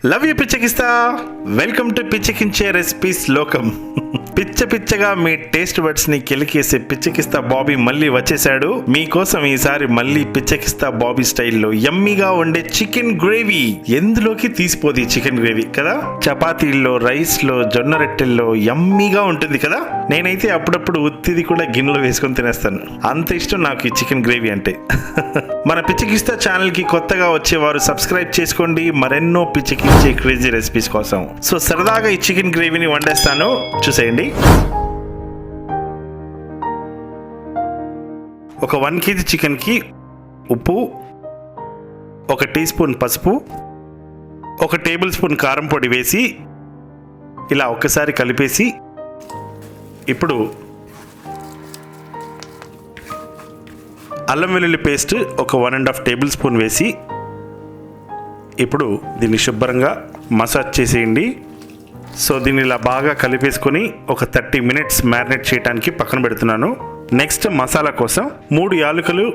Love you పిచ్చకిస్తా. Welcome to పిచ్చకించే recipes లోకం. పిచ్చగా మీ టేస్ట్ బడ్స్ ని కెలికేసే పిచ్చకిస్తా బాబీ మళ్ళీ వచ్చేసాడు మీకోసం. ఈసారి మళ్ళీ పిచ్చకిస్తా బాబీ స్టైల్లో యమ్మీగా ఉండే చికెన్ గ్రేవీ. ఎందులోకి తీసిపోది చికెన్ గ్రేవీ కదా. చపాతీల్లో, రైస్ లో, జొన్న రొట్టెల్లో యమ్మీగా ఉంటుంది కదా. నేనైతే అప్పుడప్పుడు ఉత్తిది కూడా గిన్నెలో వేసుకొని తినేస్తాను, అంత ఇష్టం నాకు ఈ చికెన్ గ్రేవీ అంటే. మన పిచ్చకిస్తా ఛానల్ కి కొత్తగా వచ్చేవారు సబ్స్క్రైబ్ చేసుకోండి మరెన్నో పిచ్చకిచ్చే క్రేజీ రెసిపీస్ కోసం. సో సరదాగా ఈ చికెన్ గ్రేవీని వండేస్తాను, చూసేయండి. ఒక 1 kg చికెన్కి ఉప్పు, 1 టీ స్పూన్ పసుపు, 1 టేబుల్ స్పూన్ కారం పొడి వేసి ఇలా ఒక్కసారి కలిపేసి, ఇప్పుడు అల్లం వెల్లుల్లి పేస్ట్ ఒక 1.5 టేబుల్ స్పూన్ వేసి ఇప్పుడు దీన్ని శుభ్రంగా మసాజ్ చేసేయండి. సో దీన్ని ఇలా బాగా కలిపేసుకొని ఒక 30 minutes మ్యారినేట్ చేయడానికి పక్కన పెడుతున్నాను. నెక్స్ట్ మసాలా కోసం 3 యాలకులు,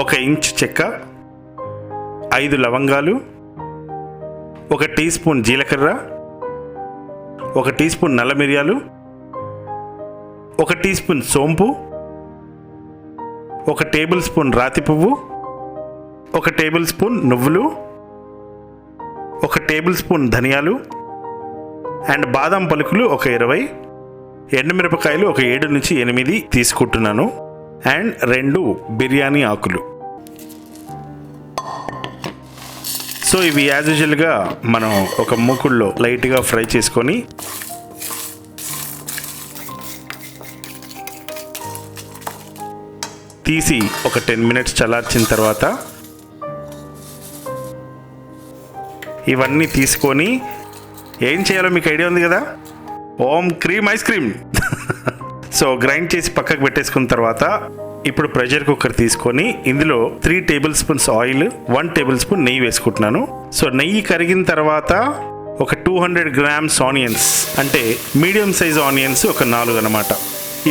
1 ఇంచ్ చెక్క, 5 లవంగాలు, 1 టీ స్పూన్ జీలకర్ర, 1 టీ స్పూన్ నల్ల మిరియాలు, 1 టీ స్పూన్ సోంపు, 1 టేబుల్ స్పూన్ రాతి పువ్వు, 1 టేబుల్ స్పూన్ నువ్వులు, 1 టేబుల్ స్పూన్ ధనియాలు అండ్ బాదం పలుకులు ఒక 20, ఎండుమిరపకాయలు ఒక 7 నుంచి 8 తీసుకుంటున్నాను అండ్ 2 బిర్యానీ ఆకులు. సో ఇవి యాజ్ యూజువల్గా మనం ఒక మూకుల్లో లైట్గా ఫ్రై చేసుకొని తీసి ఒక 10 minutes చల్లార్చిన తర్వాత ఇవన్నీ తీసుకొని ఏం చేయాలో మీకు ఐడియా ఉంది కదా. ఓం cream ice cream. So grind చేసి పక్కకు పెట్టేసుకున్న తర్వాత ఇప్పుడు ప్రెషర్ కుక్కర్ తీసుకొని ఇందులో 3 table spoons oil, 1 table spoon నెయ్యి వేసుకుంటున్నాను. సో నెయ్యి కరిగిన తర్వాత ఒక 200 grams ఆనియన్స్, అంటే మీడియం సైజ్ ఆనియన్స్ ఒక 4 అన్నమాట.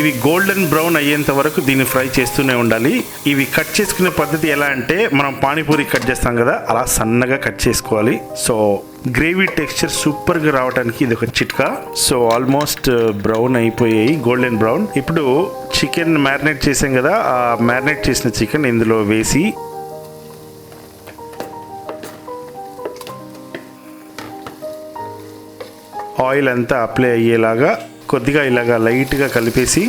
ఇవి గోల్డెన్ బ్రౌన్ అయ్యేంత వరకు దీన్ని ఫ్రై చేస్తూనే ఉండాలి. ఇవి కట్ చేసుకునే పద్ధతి ఎలా అంటే మనం పానీపూరి కట్ చేస్తాం కదా, అలా సన్నగా కట్ చేసుకోవాలి. సో గ్రేవీ టెక్స్చర్ సూపర్గా రావడానికి ఇది ఒక చిట్కా. సో ఆల్మోస్ట్ బ్రౌన్ అయిపోయాయి, గోల్డెన్ బ్రౌన్. ఇప్పుడు చికెన్ మ్యారినేట్ చేసాం కదా, ఆ మ్యారినేట్ చేసిన చికెన్ ఇందులో వేసి ఆయిల్ అంతా అప్లై అయ్యేలాగా కొద్దిగా ఇలాగా లైట్గా కలిపేసి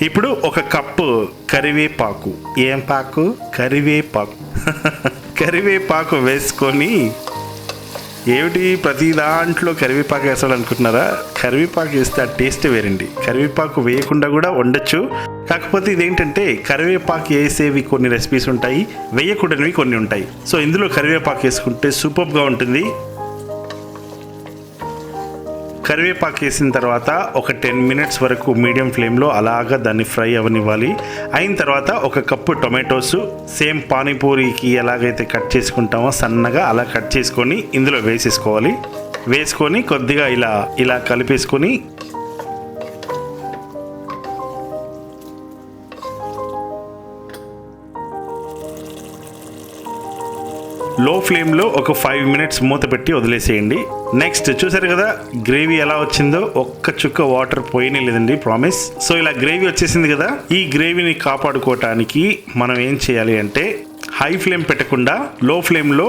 ఇప్పుడు 1 కప్పు కరివేపాకు, ఏం పాకు, కరివేపాకు. కరివేపాకు వేసుకొని, ఏమిటి ప్రతి దాంట్లో కరివేపాకు వేస్తాడు అనుకుంటున్నారా? కరివేపాకు వేస్తే ఆ టేస్ట్ వేరండి. కరివేపాకు వేయకుండా కూడా వండొచ్చు. కాకపోతే ఇదేంటంటే కరివేపాకు వేసేవి కొన్ని రెసిపీస్ ఉంటాయి, వేయకూడనివి కొన్ని ఉంటాయి. సో ఇందులో కరివేపాకు వేసుకుంటే సూపర్గా ఉంటుంది. కరివేపాకు వేసిన తర్వాత ఒక 10 minutes వరకు మీడియం ఫ్లేమ్లో అలాగా దాన్ని ఫ్రై అవనివ్వాలి. అయిన తర్వాత 1 కప్పు టొమాటోస్, సేమ్ పానీపూరికి ఎలాగైతే కట్ చేసుకుంటామో సన్నగా అలా కట్ చేసుకొని ఇందులో వేసేసుకోవాలి. వేసుకొని కొద్దిగా ఇలా కలిపేసుకొని లో ఫ్లేమ్లో ఒక 5 minutes మూత పెట్టి వదిలేసేయండి. నెక్స్ట్ చూసారు కదా గ్రేవీ ఎలా వచ్చిందో, ఒక్క చుక్క వాటర్ పోయినే లేదండి, ప్రామిస్. సో ఇలా గ్రేవీ వచ్చేసింది కదా. ఈ గ్రేవీని కాపాడుకోవటానికి మనం ఏం చేయాలి అంటే హై ఫ్లేమ్ పెట్టకుండా లో ఫ్లేమ్లో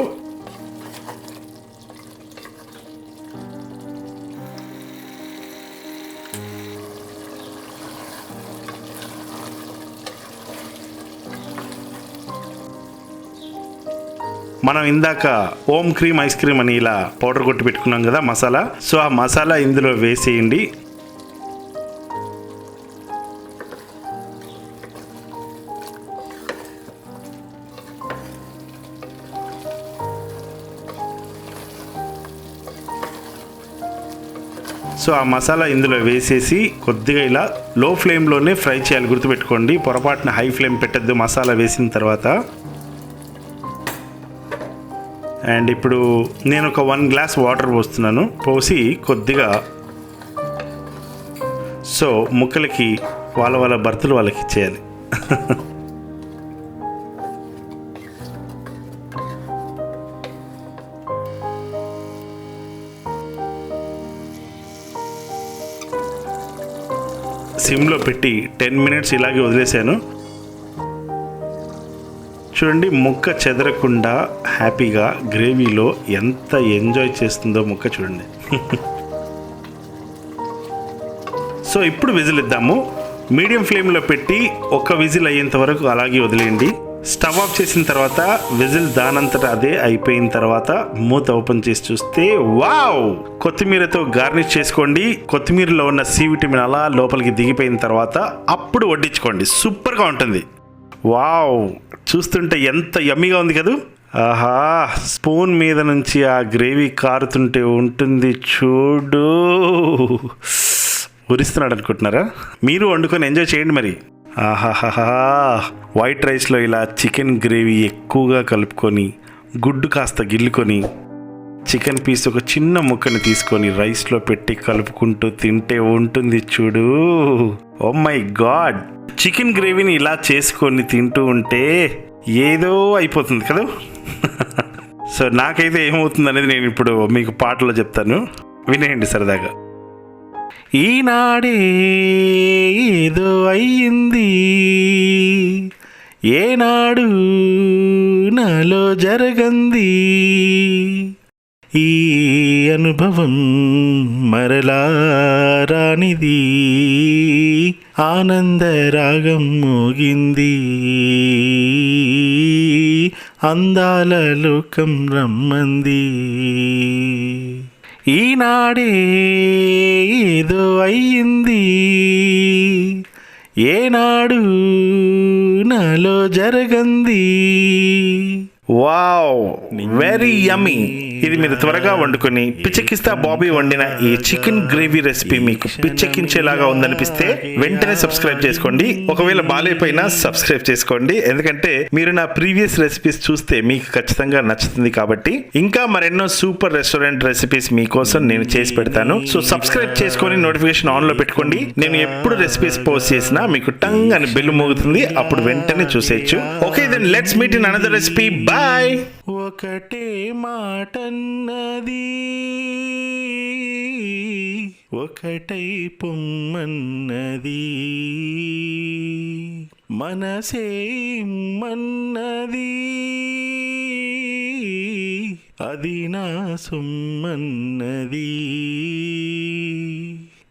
మనం ఇందాక ఓం క్రీమ్ ఐస్ క్రీమ్ అని ఇలా పౌడర్ కొట్టి పెట్టుకున్నాం కదా మసాలా. సో ఆ మసాలా ఇందులో వేసేయండి. సో ఆ మసాలా ఇందులో వేసేసి కొద్దిగా ఇలా లో ఫ్లేమ్లోనే ఫ్రై చేయాలి, గుర్తుపెట్టుకోండి. పొరపాటున హై ఫ్లేమ్ పెట్టద్దు మసాలా వేసిన తర్వాత. అండ్ ఇప్పుడు నేను ఒక 1 గ్లాస్ వాటర్ పోస్తున్నాను. పోసి కొద్దిగా సో ముక్కలకి వాళ్ళ భర్తలు వాళ్ళకి ఇచ్చేయాలి. సిమ్లో పెట్టి 10 మినిట్స్ ఇలాగే వదిలేసాను. చూడండి ముక్క చెదరకుండా హ్యాపీగా గ్రేవీలో ఎంత ఎంజాయ్ చేస్తుందో ముక్క చూడండి. సో ఇప్పుడు విజిల్ ఇద్దాము. మీడియం ఫ్లేమ్లో పెట్టి ఒక విజిల్ అయ్యేంత వరకు అలాగే వదిలేయండి. స్టవ్ ఆఫ్ చేసిన తర్వాత విజిల్ దానంతట అదే అయిపోయిన తర్వాత మూత ఓపెన్ చేసి చూస్తే వావ్, కొత్తిమీరతో గార్నిష్ చేసుకోండి. కొత్తిమీరలో ఉన్న సి విటమిన్ అలా లోపలికి దిగిపోయిన తర్వాత అప్పుడు వడ్డించుకోండి. సూపర్గా ఉంటుంది. వావ్, చూస్తుంటే ఎంత యమ్మీగా ఉంది కదా. ఆహా, స్పూన్ మీద నుంచి ఆ గ్రేవీ కారుతుంటే ఉంటుంది చూడు. ఉరిస్తున్నాడు అనుకుంటున్నారా? మీరు వండుకొని ఎంజాయ్ చేయండి మరి. ఆహాహా, వైట్ రైస్లో ఇలా చికెన్ గ్రేవీ ఎక్కువగా కలుపుకొని గుడ్డు కాస్త గిల్లుకొని చికెన్ పీస్ ఒక చిన్న ముక్కని తీసుకొని రైస్లో పెట్టి కలుపుకుంటూ తింటే ఉంటుంది చూడు. ఓ మై గాడ్, చికెన్ గ్రేవీని ఇలా చేసుకొని తింటూ ఉంటే ఏదో అయిపోతుంది కదా. సో నాకైతే ఏమవుతుంది అనేది నేను ఇప్పుడు మీకు పాటలో చెప్తాను, వినేయండి సరదాగా. ఈనాడే ఏదో అయ్యింది, ఏనాడు నాలో జరగంది, ఈ అనుభవం మరలా రానిది, ఆనందరాగం మోగింది, అందాల లోకం రమ్మంది. ఈనాడే ఏదో అయ్యింది, ఏనాడు నాలో జరగంది. వావ్, వెరీ యమ్మీ. ఇది మీరు త్వరగా వండుకొని పిచ్చెక్కిస్తా బాబీ వండిన ఈ చికెన్ గ్రేవీ రెసిపీ మీకు పిచ్చెక్కించేలాగా ఉందనిపిస్తే వెంటనే సబ్స్క్రైబ్ చేసుకోండి. ఒకవేళ బాగాలేపోయినా సబ్స్క్రైబ్ చేసుకోండి, ఎందుకంటే మీరు నా ప్రీవియస్ రెసిపీస్ చూస్తే మీకు ఖచ్చితంగా నచ్చుతుంది. కాబట్టి ఇంకా మరెన్నో సూపర్ రెస్టారెంట్ రెసిపీస్ మీకోసం నేను చేసి పెడతాను. సో సబ్స్క్రైబ్ చేసుకొని నోటిఫికేషన్ ఆన్ లో పెట్టుకోండి. నేను ఎప్పుడు రెసిపీస్ పోస్ట్ చేసినా మీకు టంగ్ అని బెల్ మోగుతుంది, అప్పుడు వెంటనే చూసేయచ్చు. Okay, then let's meet in another recipe. Bye. ఒకటే మాటన్నది, ఒకటై పొమ్మన్నది, మనసేమన్నది, అది నా సొమ్మన్నది.